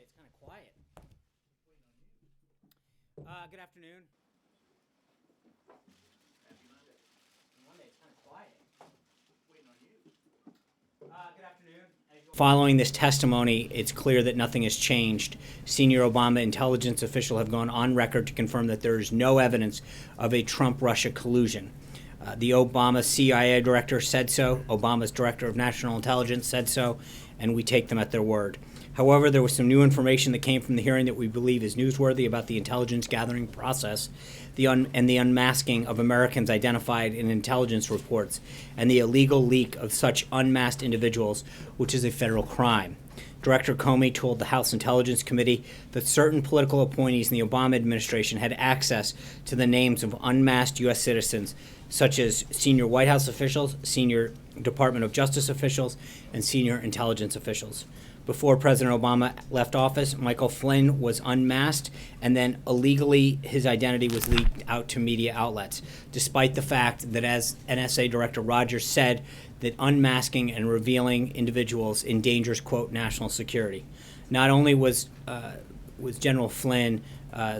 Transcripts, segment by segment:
It's kind of quiet. Good afternoon. Happy Monday. Monday, it's kind of quiet. Waiting on you. Good afternoon. Following this testimony, it's clear that nothing has changed. Senior Obama intelligence officials have gone on record to confirm that there is no evidence of a Trump-Russia collusion. The Obama CIA director said so, Obama's director of national intelligence said so, and we take them at their word. However, there was some new information that came from the hearing that we believe is newsworthy about the intelligence gathering process, and the unmasking of Americans identified in intelligence reports, and the illegal leak of such unmasked individuals, which is a federal crime. Director Comey told the House Intelligence Committee that certain political appointees in the Obama administration had access to the names of unmasked U.S. citizens, such as senior White House officials, senior Department of Justice officials, and senior intelligence officials. Before President Obama left office, Michael Flynn was unmasked, and then illegally his identity was leaked out to media outlets, despite the fact that, as NSA Director Rogers said, that unmasking and revealing individuals endangers, quote, national security. Not only was General Flynn's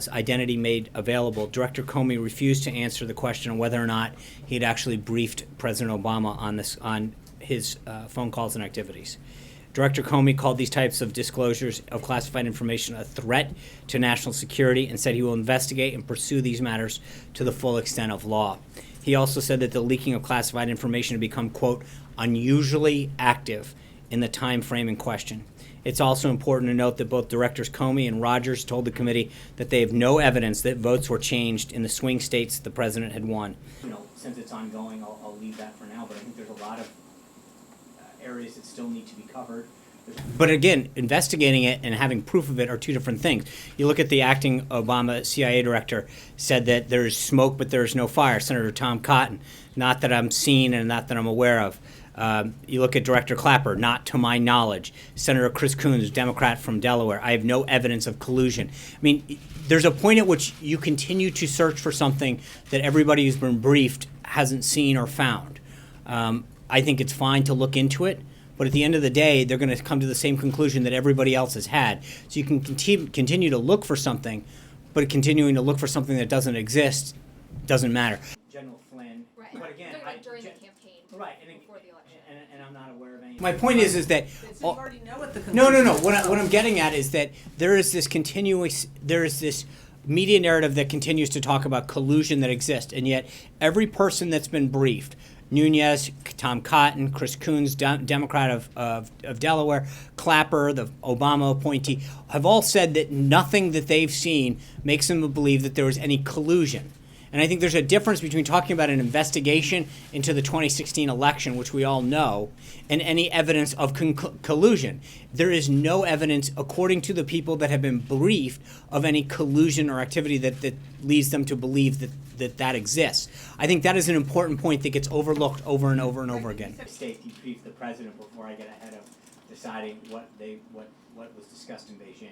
identity made available, Director Comey refused to answer the question of whether or not he had actually briefed President Obama on his phone calls and activities. Director Comey called these types of disclosures of classified information a threat to national security and said he will investigate and pursue these matters to the full extent of law. He also said that the leaking of classified information had become, quote, unusually active in the time frame in question. It's also important to note that both Directors Comey and Rogers told the committee that they have no evidence that votes were changed in the swing states the president had won. Since it's ongoing, I'll leave that for now, but I think there's a lot of areas that still need to be covered. But again, investigating it and having proof of it are two different things. You look at the acting Obama CIA director said that there is smoke, but there is no fire. Senator Tom Cotton, not that I'm seen and not that I'm aware of. You look at Director Clapper, not to my knowledge. Senator Chris Coons, Democrat from Delaware, I have no evidence of collusion. I mean, there's a point at which you continue to search for something that everybody who's been briefed hasn't seen or found. I think it's fine to look into it, but at the end of the day, they're going to come to the same conclusion that everybody else has had. So you can continue to look for something, but continuing to look for something that doesn't exist doesn't matter. General Flynn, right. But again, during the campaign, right, before the election, and I'm not aware of any. My point is that So you already know what the conclusion no. What I'm getting at is that there is this media narrative that continues to talk about collusion that exists, and yet every person that's been briefed, Nunes, Tom Cotton, Chris Coons, Democrat of Delaware, Clapper, the Obama appointee, have all said that nothing that they've seen makes them believe that there was any collusion. And I think there's a difference between talking about an investigation into the 2016 election, which we all know, and any evidence of collusion. There is no evidence, according to the people that have been briefed, of any collusion or activity that leads them to believe that exists. I think that is an important point that gets overlooked over and over and over again. State debrief the president before I get ahead of deciding what was discussed in Beijing.